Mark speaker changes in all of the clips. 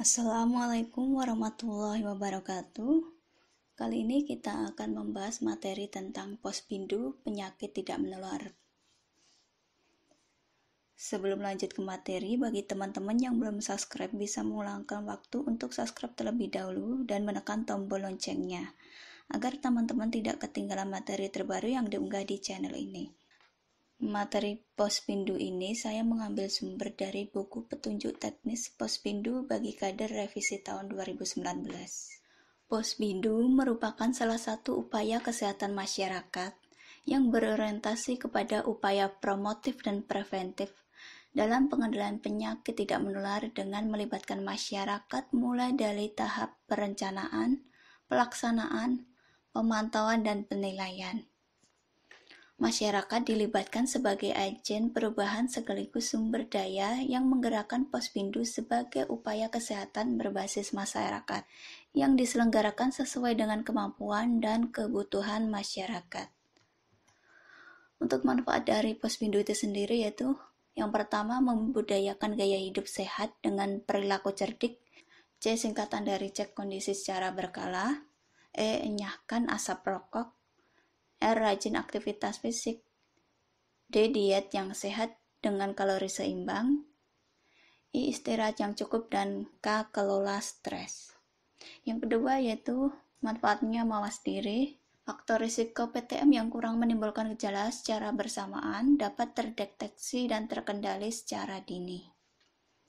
Speaker 1: Assalamualaikum warahmatullahi wabarakatuh. Kali ini kita akan membahas materi tentang posbindu penyakit tidak menular. Sebelum lanjut ke materi, bagi teman-teman yang belum subscribe bisa mengulangkan waktu untuk subscribe terlebih dahulu dan menekan tombol loncengnya, agar teman-teman tidak ketinggalan materi terbaru yang diunggah di channel ini. Materi posbindu ini saya mengambil sumber dari buku petunjuk teknis posbindu bagi kader revisi tahun 2019. Posbindu merupakan salah satu upaya kesehatan masyarakat yang berorientasi kepada upaya promotif dan preventif dalam pengendalian penyakit tidak menular dengan melibatkan masyarakat mulai dari tahap perencanaan, pelaksanaan, pemantauan, dan penilaian. Masyarakat dilibatkan sebagai agen perubahan sekaligus sumber daya yang menggerakkan posbindu sebagai upaya kesehatan berbasis masyarakat yang diselenggarakan sesuai dengan kemampuan dan kebutuhan masyarakat. Untuk manfaat dari posbindu itu sendiri yaitu yang pertama, membudayakan gaya hidup sehat dengan perilaku cerdik. C. Singkatan dari cek kondisi secara berkala. E. Enyahkan asap rokok. R. Rajin aktivitas fisik. D. Diet yang sehat dengan kalori seimbang. I. Istirahat yang cukup. Dan K. Kelola stres. Yang kedua yaitu manfaatnya mawas diri. Faktor risiko PTM yang kurang menimbulkan gejala secara bersamaan dapat terdeteksi dan terkendali secara dini.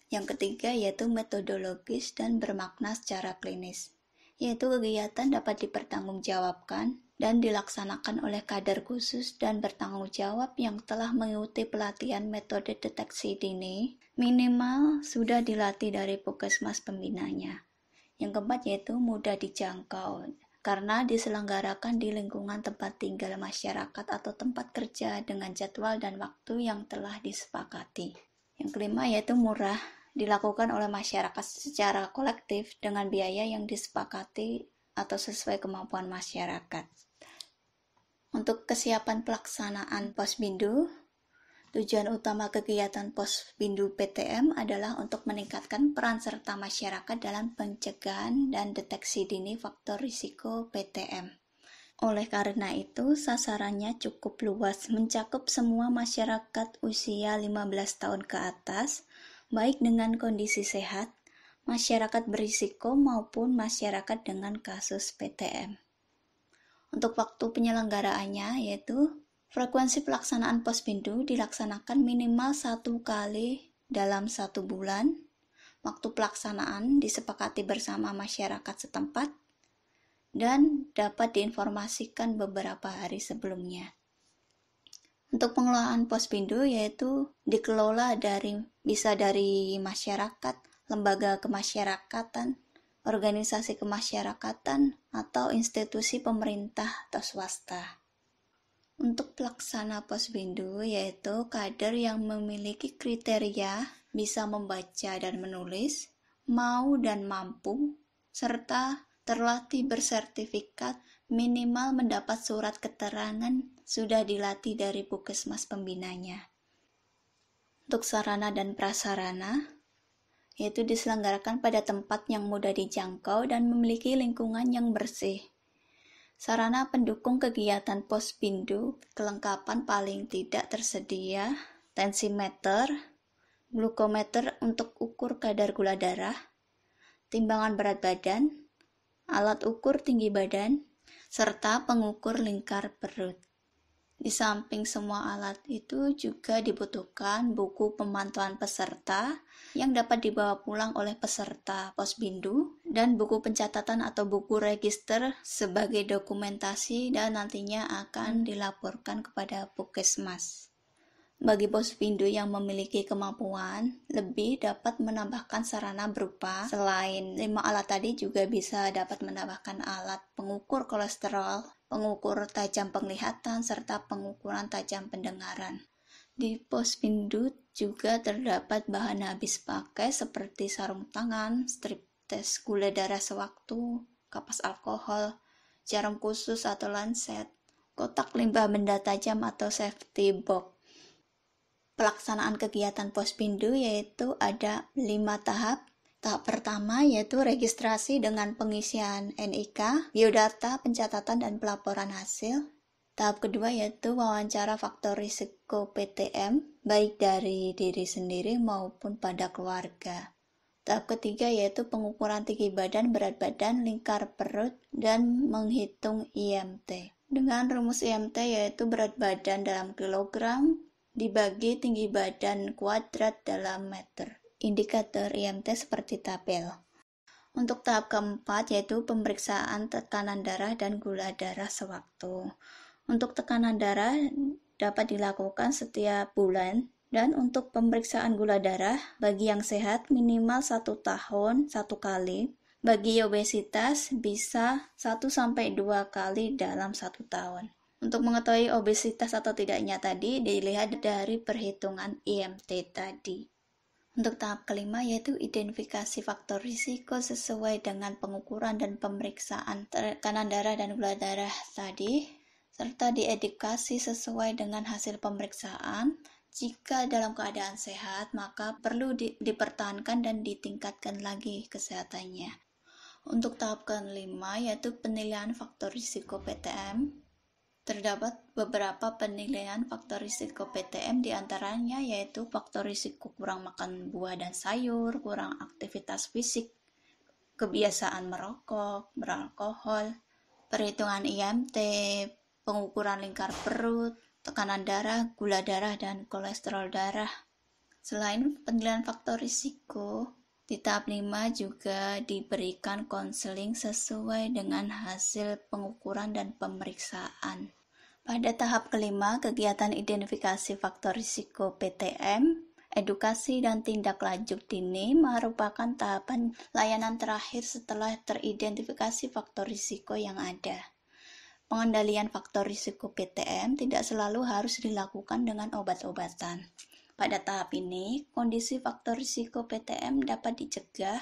Speaker 1: Yang ketiga yaitu metodologis dan bermakna secara klinis, yaitu kegiatan dapat dipertanggungjawabkan dan dilaksanakan oleh kader khusus dan bertanggung jawab yang telah mengikuti pelatihan metode deteksi dini, minimal sudah dilatih dari puskesmas pembinanya. Yang keempat yaitu mudah dijangkau, karena diselenggarakan di lingkungan tempat tinggal masyarakat atau tempat kerja dengan jadwal dan waktu yang telah disepakati. Yang kelima yaitu murah, dilakukan oleh masyarakat secara kolektif dengan biaya yang disepakati atau sesuai kemampuan masyarakat. Untuk kesiapan pelaksanaan posbindu, tujuan utama kegiatan posbindu PTM adalah untuk meningkatkan peran serta masyarakat dalam pencegahan dan deteksi dini faktor risiko PTM. Oleh karena itu, sasarannya cukup luas, mencakup semua masyarakat usia 15 tahun ke atas, baik dengan kondisi sehat, masyarakat berisiko maupun masyarakat dengan kasus PTM. Untuk waktu penyelenggaraannya yaitu frekuensi pelaksanaan posbindu dilaksanakan minimal 1 kali dalam 1 bulan. Waktu pelaksanaan disepakati bersama masyarakat setempat dan dapat diinformasikan beberapa hari sebelumnya. Untuk pengelolaan posbindu yaitu dikelola bisa dari masyarakat, lembaga kemasyarakatan, organisasi kemasyarakatan, atau institusi pemerintah atau swasta. Untuk pelaksana posbindu yaitu kader yang memiliki kriteria bisa membaca dan menulis, mau dan mampu, serta terlatih bersertifikat, minimal mendapat surat keterangan sudah dilatih dari puskesmas pembinanya. Untuk sarana dan prasarana yaitu diselenggarakan pada tempat yang mudah dijangkau dan memiliki lingkungan yang bersih. Sarana pendukung kegiatan posbindu, kelengkapan paling tidak tersedia, tensimeter, glukometer untuk ukur kadar gula darah, timbangan berat badan, alat ukur tinggi badan, serta pengukur lingkar perut. Di samping semua alat itu juga dibutuhkan buku pemantauan peserta yang dapat dibawa pulang oleh peserta posbindu dan buku pencatatan atau buku register sebagai dokumentasi dan nantinya akan dilaporkan kepada puskesmas. Bagi posbindu yang memiliki kemampuan lebih dapat menambahkan sarana berupa selain 5 alat tadi juga bisa dapat menambahkan alat pengukur kolesterol, pengukur tajam penglihatan, serta pengukuran tajam pendengaran. Di posbindu juga terdapat bahan habis pakai seperti sarung tangan, strip tes gula darah sewaktu, kapas alkohol, jarum khusus atau lancet, kotak limbah benda tajam atau safety box. Pelaksanaan kegiatan posbindu yaitu ada 5 tahap, Tahap pertama yaitu registrasi dengan pengisian NIK, biodata, pencatatan, dan pelaporan hasil. Tahap kedua yaitu wawancara faktor risiko PTM, baik dari diri sendiri maupun pada keluarga. Tahap ketiga yaitu pengukuran tinggi badan, berat badan, lingkar perut, dan menghitung IMT. Dengan rumus IMT yaitu berat badan dalam kilogram dibagi tinggi badan kuadrat dalam meter. Indikator IMT seperti tabel. Untuk tahap keempat yaitu pemeriksaan tekanan darah dan gula darah sewaktu. Untuk tekanan darah dapat dilakukan setiap bulan, dan untuk pemeriksaan gula darah bagi yang sehat minimal 1 tahun 1 kali. Bagi obesitas bisa 1-2 kali dalam 1 tahun. Untuk mengetahui obesitas atau tidaknya tadi dilihat dari perhitungan IMT tadi. Untuk tahap kelima yaitu identifikasi faktor risiko sesuai dengan pengukuran dan pemeriksaan tekanan darah dan gula darah tadi, serta diedukasi sesuai dengan hasil pemeriksaan. Jika dalam keadaan sehat, maka perlu dipertahankan dan ditingkatkan lagi kesehatannya. Untuk tahap kelima yaitu penilaian faktor risiko PTM. Terdapat beberapa penilaian faktor risiko PTM, diantaranya yaitu faktor risiko kurang makan buah dan sayur, kurang aktivitas fisik, kebiasaan merokok, beralkohol, perhitungan IMT, pengukuran lingkar perut, tekanan darah, gula darah, dan kolesterol darah. Selain penilaian faktor risiko, di tahap 5 juga diberikan konseling sesuai dengan hasil pengukuran dan pemeriksaan. Pada tahap kelima, kegiatan identifikasi faktor risiko PTM, edukasi dan tindak lanjut dini merupakan tahapan layanan terakhir setelah teridentifikasi faktor risiko yang ada. Pengendalian faktor risiko PTM tidak selalu harus dilakukan dengan obat-obatan. Pada tahap ini, kondisi faktor risiko PTM dapat dicegah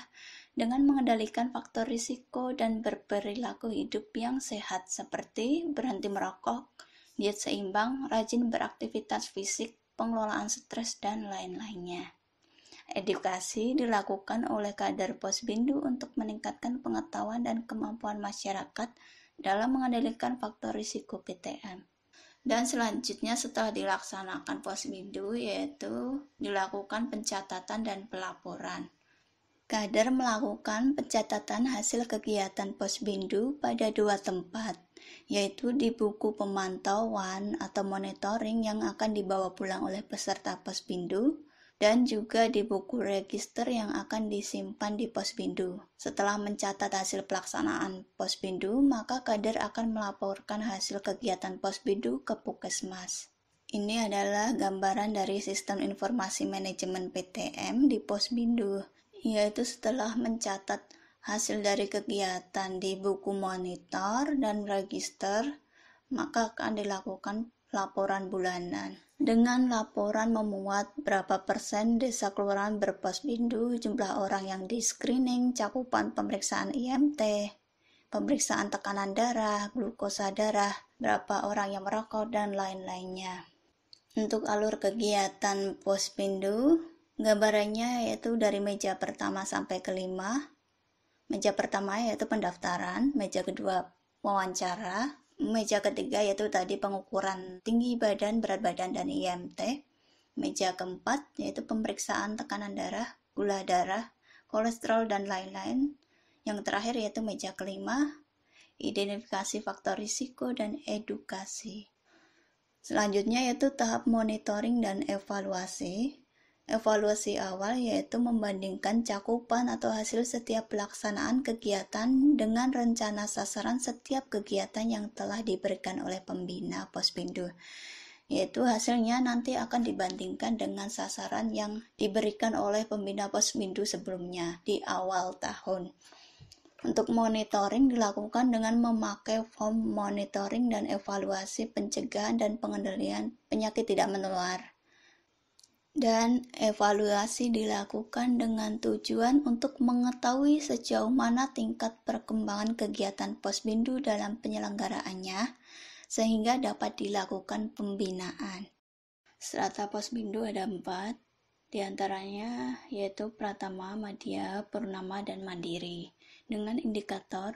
Speaker 1: dengan mengendalikan faktor risiko dan berperilaku hidup yang sehat seperti berhenti merokok, diet seimbang, rajin beraktivitas fisik, pengelolaan stres, dan lain-lainnya. Edukasi dilakukan oleh kader Posbindu untuk meningkatkan pengetahuan dan kemampuan masyarakat dalam mengendalikan faktor risiko PTM. Dan selanjutnya setelah dilaksanakan Posbindu yaitu dilakukan pencatatan dan pelaporan. Kader melakukan pencatatan hasil kegiatan Posbindu pada 2 tempat, yaitu di buku pemantauan atau monitoring yang akan dibawa pulang oleh peserta Posbindu, dan juga di buku register yang akan disimpan di Posbindu. Setelah mencatat hasil pelaksanaan Posbindu, maka kader akan melaporkan hasil kegiatan Posbindu ke Puskesmas. Ini adalah gambaran dari sistem informasi manajemen PTM di Posbindu, yaitu setelah mencatat hasil dari kegiatan di buku monitor dan register, maka akan dilakukan laporan bulanan. Dengan laporan memuat berapa persen desa kelurahan berposbindu, jumlah orang yang di screening, cakupan pemeriksaan IMT, pemeriksaan tekanan darah, glukosa darah, berapa orang yang merokok, dan lain-lainnya. Untuk alur kegiatan posbindu, gambarannya yaitu dari meja pertama sampai kelima. Meja pertama yaitu pendaftaran, meja kedua wawancara, meja ketiga yaitu tadi pengukuran tinggi badan, berat badan, dan IMT. Meja keempat yaitu pemeriksaan tekanan darah, gula darah, kolesterol, dan lain-lain. Yang terakhir yaitu meja kelima, identifikasi faktor risiko dan edukasi. Selanjutnya yaitu tahap monitoring dan evaluasi. Evaluasi awal yaitu membandingkan cakupan atau hasil setiap pelaksanaan kegiatan dengan rencana sasaran setiap kegiatan yang telah diberikan oleh pembina Posbindu. Yaitu hasilnya nanti akan dibandingkan dengan sasaran yang diberikan oleh pembina Posbindu sebelumnya di awal tahun. Untuk monitoring dilakukan dengan memakai form monitoring dan evaluasi pencegahan dan pengendalian penyakit tidak menular. Dan evaluasi dilakukan dengan tujuan untuk mengetahui sejauh mana tingkat perkembangan kegiatan Posbindu dalam penyelenggaraannya, sehingga dapat dilakukan pembinaan. Strata Posbindu ada 4, Di antaranya yaitu Pratama, Madya, Purnama, dan Mandiri. Dengan indikator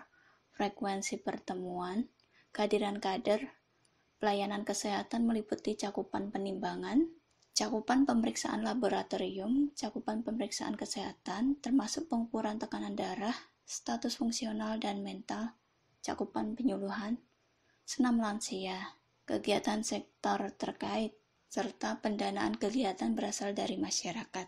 Speaker 1: frekuensi pertemuan, kehadiran kader, pelayanan kesehatan meliputi cakupan penimbangan, cakupan pemeriksaan laboratorium, cakupan pemeriksaan kesehatan, termasuk pengukuran tekanan darah, status fungsional dan mental, cakupan penyuluhan, senam lansia, kegiatan sektor terkait, serta pendanaan kegiatan berasal dari masyarakat.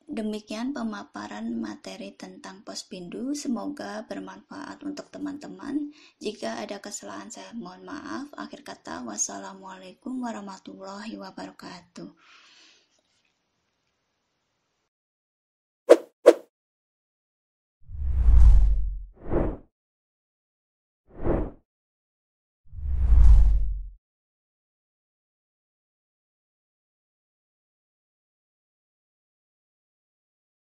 Speaker 1: Demikian pemaparan materi tentang Pospindu, semoga bermanfaat untuk teman-teman. Jika ada kesalahan saya mohon maaf. Akhir kata, wassalamualaikum warahmatullahi wabarakatuh.